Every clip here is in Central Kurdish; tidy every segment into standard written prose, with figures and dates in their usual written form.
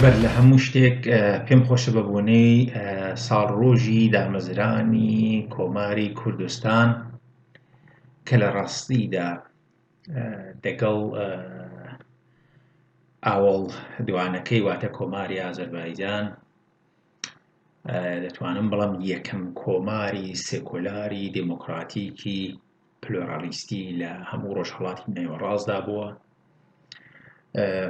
بەر لە هەموو شتێک پێم خۆشە بە بۆنەی ساڵڕۆژی دامەزرانی کۆماری کوردستان کە لە ڕاستیدا دەگەڵ ئاوەڵ دوانەکەی واتە کۆماری ئازەربایجان دەتوانم بڵێم یەکەم کۆماری سێکۆلاری دموکراتیکی پلۆرالیستی لە هەموو ڕۆژهەڵاتی نێوەڕاستدا بووە.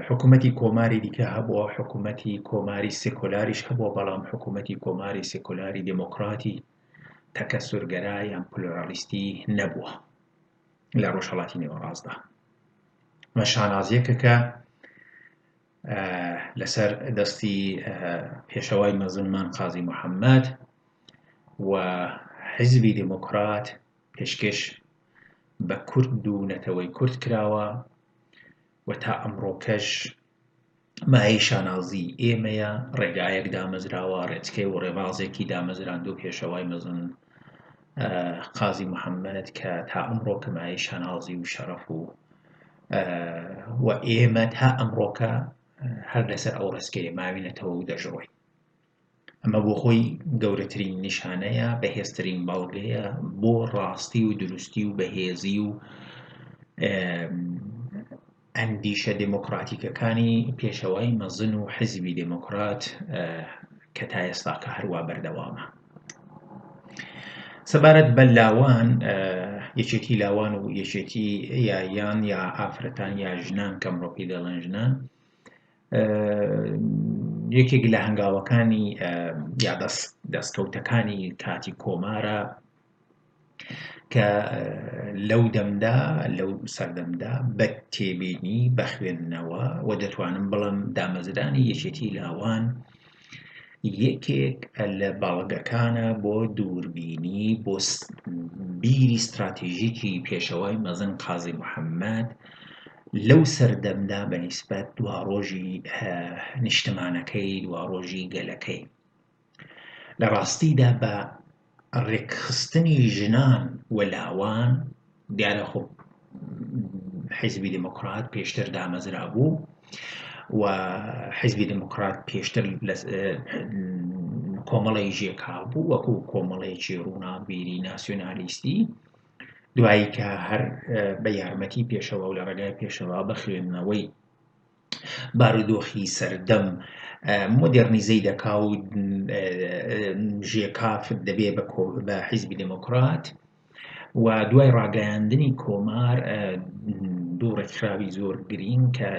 حکوومەتی کۆماری دیکە هەبووە، حکوومەتی کۆماری سێکۆلاریش هەبووە، بەڵام حکوومەتی کۆماری سێکۆلاری دموکراتی تەکە سوورگەرای یان پلۆرالیستی نەبووە لە ڕۆژهەڵاتی نێوەڕاستدا. مە شانازیەکە کە لەسەر دەستی پێشەوای مەزنمان قازی موحەممەد و حیزبی دموکرات پێشکەش بە کورد و نەتەوەی کورد کراوە و تا ئەمڕۆکەش مایەی شانازی ئێمەیە، ڕێگایەک دامەزراوە، ڕێچکەی و ڕێبازێکی دامەزراندوو پێشەوای مەزن قازی موحەممەد کە تا ئەمڕۆکە مایەی شانازی و شەرەف و ئێمە تا ئەمڕۆکە هەر لەسەر ئەو ڕێچکەیە ماوینەتەوە و دەژڕۆین. ئەمە بۆ خۆی گەورەترین نیشانەیە، بەهێزترین بەڵگەیە بۆ ڕاستی و دروستی و بەهێزی و ئەندیشە دموکراتیکەکانی پێشەوای مەزن و حیزبی دموکرات کە تا ئێستاکە هەروە بەردەوامە. سەبارەت بە لاوان، یەکێتی لاوان و یەکێتی یان یا ئافرەتان یا ژنان کە ئەمڕۆ دەڵێن ژنان، یەکێک لە هەنگاوەکانی یا دەستکەوتەکانی کاتی کۆمارە کە لەو دەمدا لەو سەردەمدا بە تێبینی بە خوێندنەوە و دەتوانم بڵێم دامەزرانی یەکێتی لاوان یەکێک لە بەڵگەکانە بۆ دووربینی بۆ بیری استراتیژیکی پێشەوای مەزن قازی موحەممەد لەو سەردەمدا بەنیسبەت دواڕۆژی نیشتمانەکەی، دواڕۆژی گەلەکەی. لە ڕاستیدا بە ڕێکخستنی ژنان و لاوان دیارە خۆ حیزبی دموکرات پێشتر دامەزرا بوو و حیزبی دموکرات پێشتر کۆمەڵی ژێکا بوو وەکو کۆمەڵێکی ڕووناکبیری ناسیۆنالیستی، دوایی کە هەر بە یارمەتی پێشەوە و لە ڕێگای پێشەوە بە خوێندنەوەی بارودۆخی سەردەم مۆدێرنیزەی دەکا و ژێکافت دەبێ بە حیزبی دموکرات و دوای ڕاگەیاندنی کۆمار دوو ڕێکخراوی زۆر گرنگ کە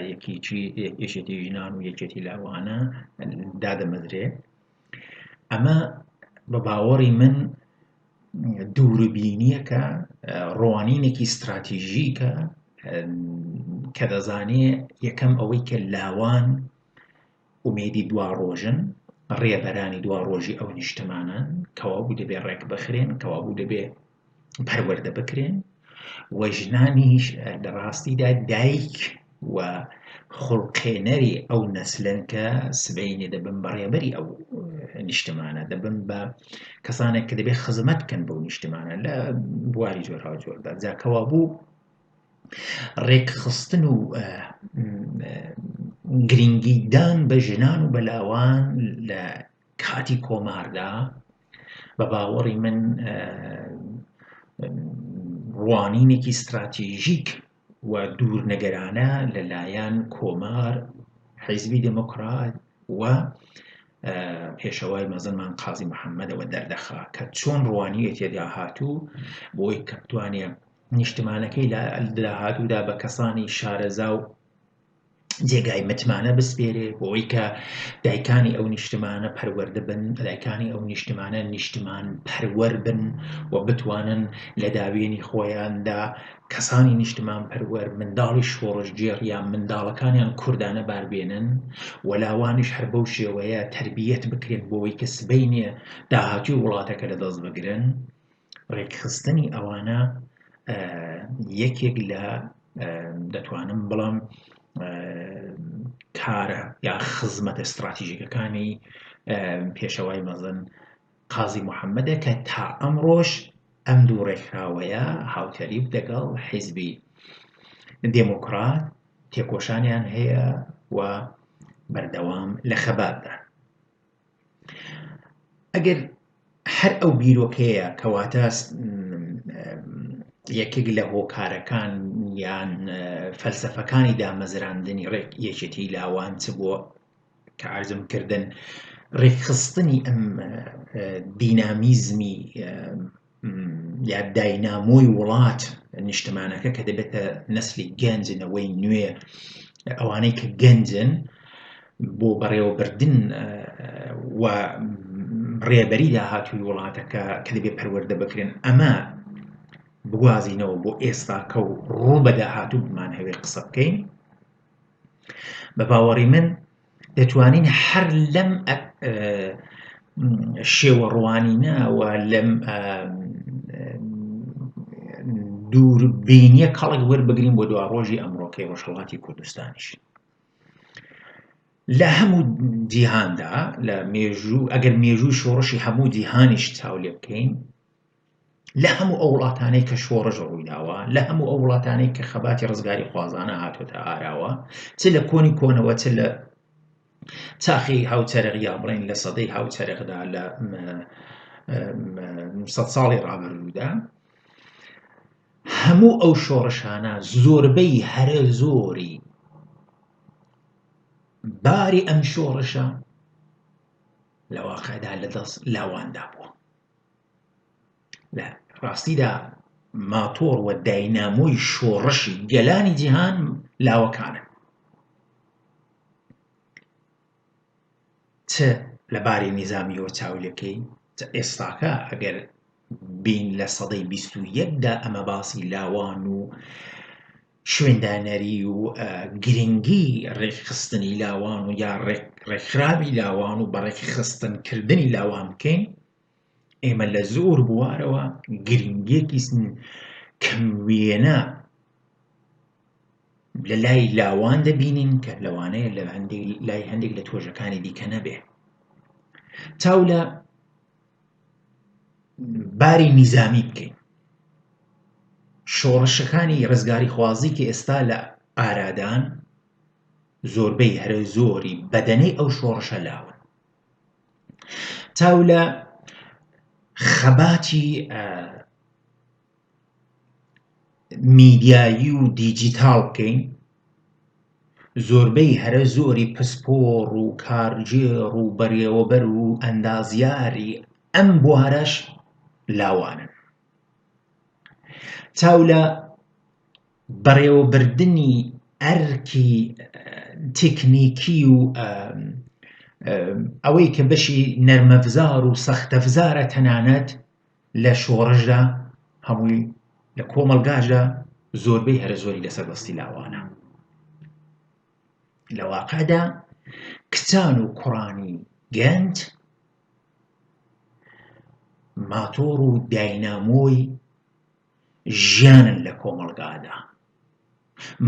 یەکێتی ژنان و یەکێتی لاوانە دادەمەدرێ. ئەمە بە باوەڕی من دووربینیەکە، ڕوانینێکی استراتیژیکە کە دەزانێ یەکەم ئەوەی کە لاوان ئومێدی دواڕۆژن، ڕێبەرانی دواڕۆژی ئەو نیشتمانن کەوا بوو دەبێ ڕێک بخرێن، کەوا بوو دەبێ پەروەردە بکرێن، و ژنانیش لە ڕاستیدا دایک و خوڵقێنەری ئەو نەسلن کە سبەینێ دەبن بەڕێبەری ئەو نیشتمانە، دەبن بە کەسانێک کە دەبێت خزمەت بکەن بەو نیشتمانە لە بواری جۆرها جۆردا. جاکەوا بوو ڕێکخستن و گرنگیدان بە ژنان و بەلاوان لە کاتی کۆماردا بە باوەڕی من ڕوانینێکی استراتیژیک و دوورنەگەرانە لەلایەن کۆمار، حیزبی دموکرات و پێشەوای مەزنمان قازی موحەممەدەوە دەردەخا کە چۆن ڕوانیە تێدا هاتوو بۆی کە بتوانێ نیشتمانەکەی لە داهاتوودا بە کەسانی شارەزا و جێگای متمانە بسپێرێ، بۆی کە دایکانی ئەو نیشتمانە پەروەردە بن، دایکانی ئەو نیشتمانە نیشتمان پەروەر بن و بتوانن لە داوێنی خۆیاندا کەسانی نیشتمان پەروەر، منداڵی شۆڕژگێڕ یان منداڵەکانیان کوردانە باربێنن، و لاوانیش هەر بەو شێوەیە تەربیەت بکرێن بۆی کە سبەینێ داهاتووی وڵاتەکە لەدەست بگرن. ڕێکخستنی ئەوانە یەکێک لە دەتوانم بڵێم کارە یا خزمەتە استراتیژیکەکانی پێشەوای مەزن قازی موحەممەدە کە تا ئەمڕۆژ ئەم دوو ڕێکخراوەیە هاوتەریب لەگەڵ حیزبی دموکرات تێکۆشانیان هەیە و بەردەوام لە خەباتدا. ئەگەر هەر ئەو بیرۆکەیە کەواتە یەکێک لە هۆکارەکان یان فەلسەفەکانی دامەزراندنی یەکێتی لاوان چ بووە کە عەرزم کردن ڕێکخستنی ئەم دینامیزمی یا داینامۆی وڵات نیشتمانەکە کە دەبێتە نەسلی گەنجنەوەی نوێ ئەوانەی کە گەنجن بۆ بەڕێوەبردن و ڕێبەری داهاتووی وڵاتەکە کە دەبێت پەروەردە بکرێن ئەمە بگوازینەوە بۆ ئێستاکە و ڕوو بە داهاتوو بمان هەوێ قسە بکەین. بە باوەڕی من دەتوانین هەر لەم شێوە ڕوانینەوە لەم دووربینیە کەڵک وەربگرین بۆ دوا ڕۆژی ئەمڕۆکەی ڕۆژهەڵاتی کوردستانیش. لە هەموو جیهاندا لە مێژوو ئەگەر مێژووی شۆڕشی هەموو جیهانیش چاو لێ بکەین، لە هەموو ئەو وڵاتانەی کە شۆڕش ڕوویداوە، لە هەموو ئەو وڵاتانەی کە خەباتی ڕزگاری خوازانە هاتوۆتە ئاراوە، چ لە کۆنی کۆنەوە چ لە چاخی هاوچەرخ یا بڵێن لە سەدەی هاوچەرخدا لە 100 ساڵی ڕابردوودا، هەموو ئەو شۆڕشانە زۆربەی هەرە زۆری باری ئەم شۆڕشە لە واقعدا لەدەست لاواندا بووە. لە ڕاستیدا ماتۆڕ و داینامۆی شۆڕشی گەلانی جیهان لاوەکانە، چ لەبارەی نیزامیەوە چاولەکەی ئێستاکە ئەگەر بین لە سەدەی 21دا ئەمە باسی لاوان و شوێندانەری و گرنگی ڕێکخستنی لاوان و یا ڕێکخراوی لاوان و بە ڕێکخستنکردنی لاوان بکەین، ئێمە لە زۆر بوارەوە گرنگیەکی کەموێنە لە لای لاوان دەبینین کە لەوانەیە لە لای هەندێک لە تۆژەکانی دیکە نەبێ. چاو لە باری نیزامی بکەین. شۆڕشەکانی ڕزگاری خوازی کە ئێستا لە ئارادان زۆربەی هەرە زۆری بەدەنەی ئەو شۆڕشە لاون. چاو لە خەباتی میدیایی و دیجیتاڵ بکەین، زۆربەی هەرە زۆری پسپۆڕ و کارژێر و بەڕێوەبەر و ئەندازیاری ئەم بوارەش لاوانن. چاو لە بەڕێوەبردنی ئەرکی تێکنیکی و ئەوەی کە بەشی نەرمەفزار و سەختەفزارە تەنانەت لە شۆڕشدا هەمووی لە کۆمەلگاشدا زۆربەی هەرە زۆری لەسەر دەستی لاوانە. لە واقعدا کچان و کوڕانی گەنج ماتۆڕ و داینامۆی ژیانن لە کۆمەلگادا،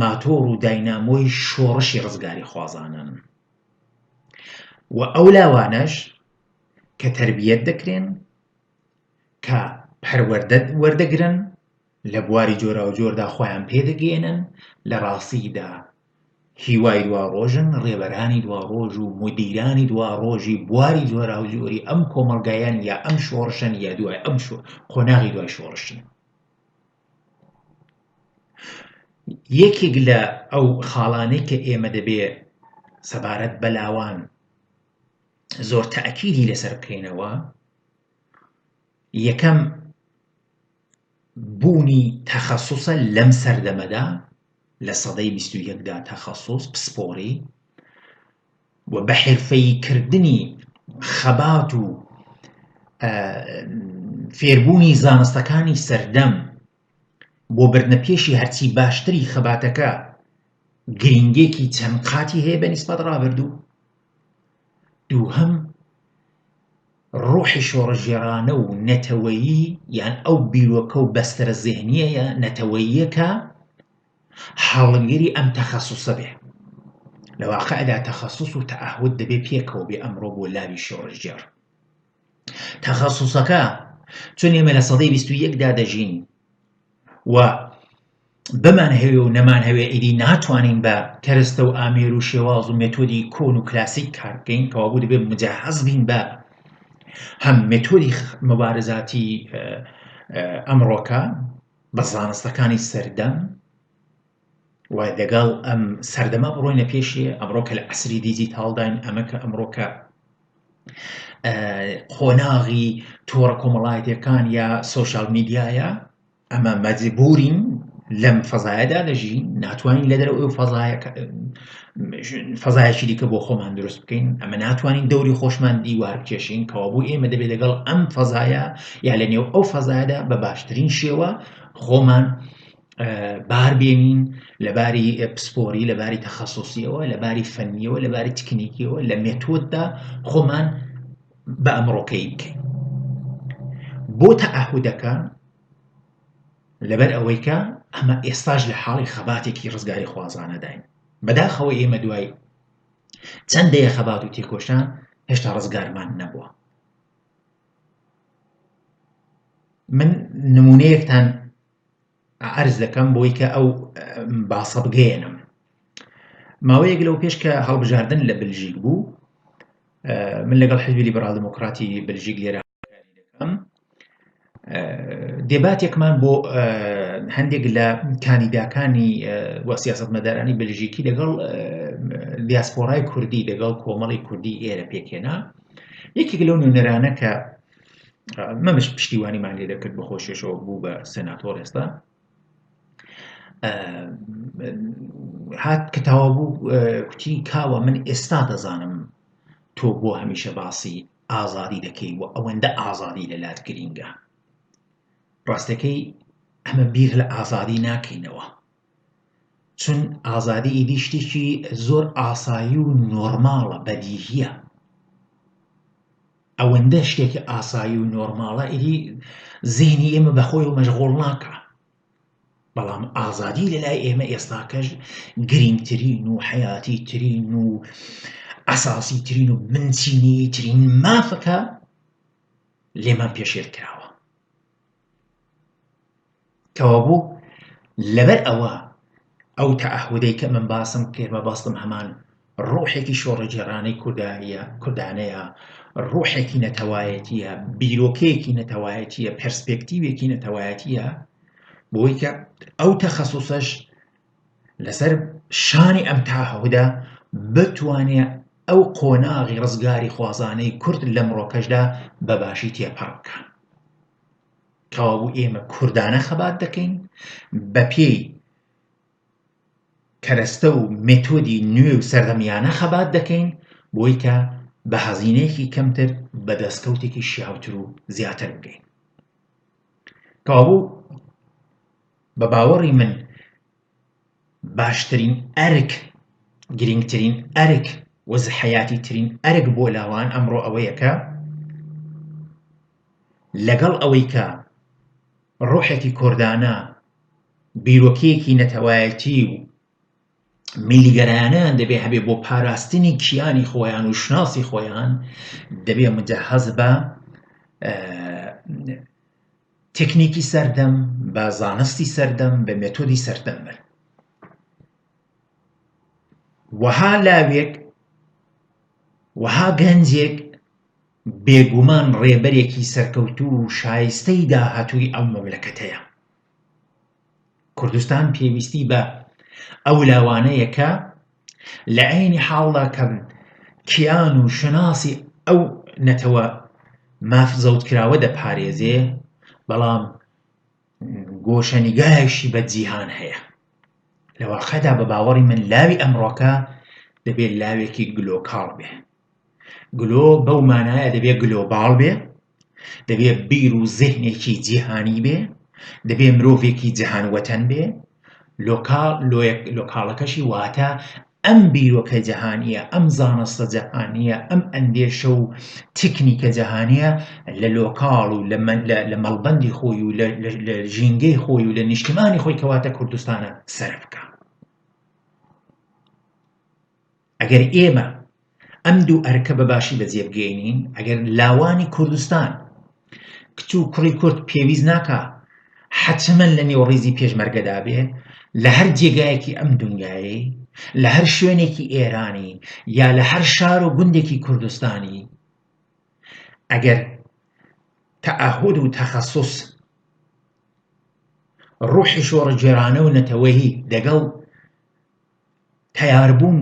ماتۆڕ و داینامۆی شۆڕشی ڕزگاری خوازانن و ئەو لاوانەش کە تەربیەت دەکرێن، کە پەروەردە وەردەگرن، لە بواری جۆرا و جۆردا خۆیان پێدەگەێنن، لە ڕاستیدا هیوای دواڕۆژن، ڕێبەرانی دواڕۆژ و مدیرانی دواڕۆژی بواری جۆرا و جۆری ئەم کۆمەلگایان یا ئەم شۆڕشن یا دوای ئەم خۆناغی دوای شۆڕشین. یەکێک لە ئەو خاڵانەی کە ئێمە دەبێ سەبارەت بە لاوان زۆر تەئەکیدی لەسەر بکەینەوە، یەکەم بوونی تەخەسوسە لەم سەردەمەدا لە سەدەی 21دا تەخەسوس پسپۆڕی و بە حرفەییکردنی خەبات و فێربوونی زانستەکانی سەردەم بۆ بردنەپێشی هەرچی باشتری خەباتەکە گرنگێکی چەند قاتی هەیە بەنیسبەت ڕابردوو. دووهەم ڕۆحی شۆڕژێرانە و نەتەوەیی یان ئەو بیرۆکە و بەسترە زێهنیەیە نەتەوەییەکە هەڵگری ئەم تەخەسوسە بێ. لە واقعدا تەخەسوس و تەعەهود دەبێ پێکەوە بێ ئەمڕۆ بۆ لاوی شۆڕژێر. تەخەسوسەکە چون ئێمە لە سەدەی 21دا دەژین و بمان هەوێ و نەمان هەوێ ئیدی ناتوانین بە کەرستە و ئامێر و شێواز و مێتۆدی کۆن و کلاسیک کار بکەین کەوا بوو دەبێت مجهز بین بە هەم مێتۆدی مبارزاتی ئەمڕۆکە بە زانستەکانی سەردەم و لەگەڵ ئەم سەردەما بڕۆینە پێشێ ئەمڕۆکە لە عەسری دیجیتاڵداین ئەمە کە ئەمڕۆکە قۆناغی تۆڕە کۆمەڵایەتیەکان یا سۆشیال میدیایە ئەمە مەجبورین لەم فەزایەدا دەژین ناتوانین لە دەرەوەی فەزایەکی دیکە بۆ خۆمان دروست بکەین ئەمە ناتوانین دەوری خۆشمان دیوار بکێشین کەوا بوو ئێمە دەبێت لەگەڵ ئەم فەزایە یا لە نێو ئەو فەزایەدا بە باشترین شێوە خۆمان باربێنین لەباری پسپۆری لەباری تەخەسوسیەوە لەباری فەنیەوە لەباری تکنیکیەوە لە مێتۆددا خۆمان بە ئەمڕۆکەی بکەین بۆ تەعاهودەکە لەبەر ئەوەی کە ئەمە ئێستاش لە حاڵی خەباتێکی ڕزگاری خوازانەداین بەداخەوە ئێمە دوای چەندەیە خەبات و تێکۆشان هێشتا ڕزگارمان نەبووە من نمونەیەکتان عەرز دەکەم بۆی کە ئەو باسە بگەێنم ماوەیەک لەو پێش کە هەڵبژاردن لە بلژیک بوو من لەگەڵ حیزبی لیبرال دموکراتی بلژیک لێرە دەکەم دێباتێکمان بۆ هەندێک لە کاندیداکانی وە سیاسەتمەدارانی بلژیکی لەگەڵ دیاسپۆرای کوردی لەگەڵ کۆمەڵی کوردی ئێرە پێکێنا یەکێک لەو نوێنەرانە کە مەمش پشتیوانیمان لێ دەکرد بە خۆشێشەوە بوو بە سێناتۆر ئێستا هات کەتاوە بوو کوتی کاوە من ئێستا دەزانم تۆ بۆ هەمیشە باسی ئازادی دەکەی و ئەوەندە ئازادی لەلات گرینگە ڕاستەکەی ئەمە بیر لە ئازادی ناکەینەوە چون ئازادی ئیدی شتێکی زۆر ئاسایی و نۆرماڵە بەدیهیە ئەوەندە شتێکی ئاسایی و نۆرماڵە ئیدی زێنی ئێمە بەخۆی و مەشغوڵ ناکە بەڵام ئازادی لەلای ئێمە ئێستاکەش گرنگترین و حیاتی ترین و ئەساسی ترین و منچینی ترین مافەکە لێمان پێشێر کراوە کەوا بوو لەبەر ئەوە ئەو تەعهودەی کە من باسم کردمە باستم هەمان ڕۆحێکی شۆڕەجێڕانەی کوردانەیە ڕۆحێکی نەتەوایەتیە بیرۆکەیەکی نەتەوایەتیە پەرسپێکتیڤێکی نەتەوایەتیە بۆی کە ئەو تەخەسوسەش لەسەر شانی ئەم تەعهودە بتوانێت ئەو قۆناغی ڕزگاری خوازانەی کورد لە مرۆکەشدا بەباشی تێپەڕ بکە کەوا بوو ئێمە کوردانە خەبات دەکەین بە پێی کەرەستە و مێتۆدی نوێ و سەردەمیانە خەبات دەکەین بۆی کە بە هەزینەیەکی کەمتر بە دەستکەوتێکی شیاوتر و زیاتر بگەین کەوا بوو بە باوەڕی من باشترین ئەرک گرنگترین ئەرک وەز حەیاتی ترین ئەرک بۆ لاوان ئەمڕۆ ئەوەیە کە لەگەڵ ئەوەی کە ڕۆحێکی کوردانە بیرۆکەیەکی نەتەوایەتی و میلیگەرایانەیان دەبێ هەبێ بۆ پاراستنی کیانی خۆیان و شناسی خۆیان دەبێ مجهز بە تکنیکی سەردەم بە زانستی سەردەم بە مێتۆدی سەردەم بن وەها لاوێک وەها گەنجێک بێگومان ڕێبەرێکی سەرکەوتوو و شایستەی داهاتووی ئەو مەملەکەتەیە کوردستان پێویستی بە ئەو لاوانەیە کە لە عینی حاڵدا کە کیان و شناسی ئەو نەتەوە مافزەوتکراوە دەپارێزێ بەڵام گۆشەنیگایشی بە جیهان هەیە لە واقعدا بە باوەڕی من لاوی ئەمڕۆکە دەبێت لاوێکی گلۆکاڵ بێ گلۆ بەو مانایە دەبێت گلۆباڵ بێ دەبێت بیر و زێهنێکی جیهانی بێ دەبێت مرۆڤێکی جیهانوەتەن بێ لۆکاڵەکەشی واتە ئەم بیرۆکە جەهانیە ئەم زانستە جەهانیە ئەم ئەندێشە و تکنیکە جەهانیە لە لۆکاڵ و لە مەڵبەندی خۆی و لە ژینگەی خۆی و لە نیشتمانی خۆی کەواتە کوردستانە سەر بکە ئەگەر ئێمە ئەم دوو ئەرکە بەباشی بەجێ بگەێنین ئەگەر لاوانی کوردستان کچ و کوڕی کورد پێویست ناکە حتمما لە نێوڕێزی پێشمەرگەدا بێ لە هەر جێگایەکی ئەم دنیایە، لە هەر شوێنێکی ئێرانی یا لە هەر شار و گوندێکی کوردستانی، ئەگەر تەعاهود و تەخەسوس ڕوحی شۆڕەجێرانە و نەتەوەیی دەگەڵ تەیاربوون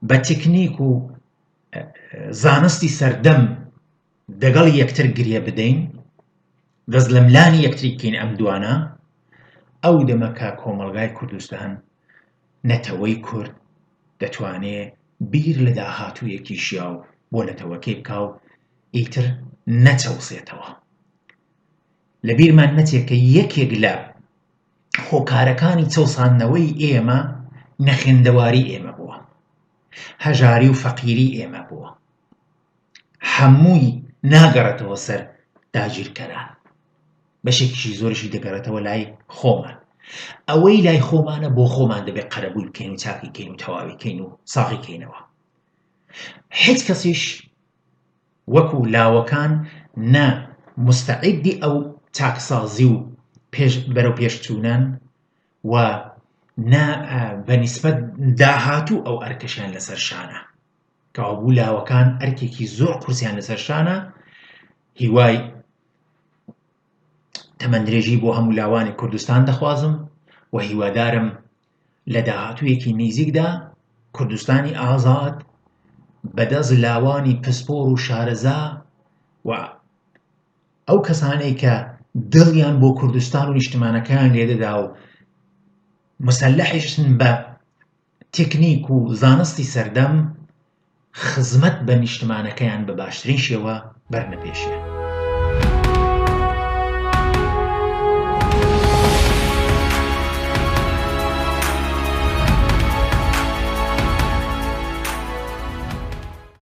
بە تکنیک و زانستی سەردەم دەگەڵ یەکتر گرێ بدەین، دەست لە ملانی یەکتری بکەین ئەم دوانە، ئەو دەمەکە کۆمەڵگای کوردستان نەتەوەی کورد دەتوانێت بیر لە داهاتوویەکی شیاو بۆ نەتەوەکەی بکا و ئیتر نەچەوسێتەوە. لە بیرمان نەچێت کە یەکێک لە هۆکارەکانی چەوساندنەوەی ئێمە نەخێندەواری ئێمە بووە، هەژاری و فەقیری ئێمە بووە، هەمووی ناگەڕێتەوە سەر داگیرکەران، بەشێکیشی زۆرشی دەگەڕێتەوە لای خۆمان. ئەوەی لای خۆمانە بۆ خۆمان دەبێت قەرەبووی بکەین و چاکی کەین و تەواوی کەین و ساغی کەینەوە. هیچ کەسیش وەکو لاوەکان نە مستعیدی ئەو چاکسازی و بەرەو پێشچوونەن و نە بەنیسبەت داهاتوو ئەو ئەرکەشیان لەسەر شانە، کەوا بوو لاوەکان ئەرکێکی زۆر قورسیان لەسەر شانە. هیوای تەمەندرێژی بۆ هەموو لاوانی کوردستان دەخوازم و هیوادارم لە داهاتوویەکی نزیکدا کوردستانی ئازاد بەدەست لاوانی پسپۆر و شارەزا و ئەو کەسانەی کە دڵیان بۆ کوردستان و نیشتمانەکەیان لێدەدا و مسلحیشن بە تکنیک و زانستی سەردەم خزمەت بە نیشتمانەکەیان بە باشترین شێوە بەرنەپێشێ.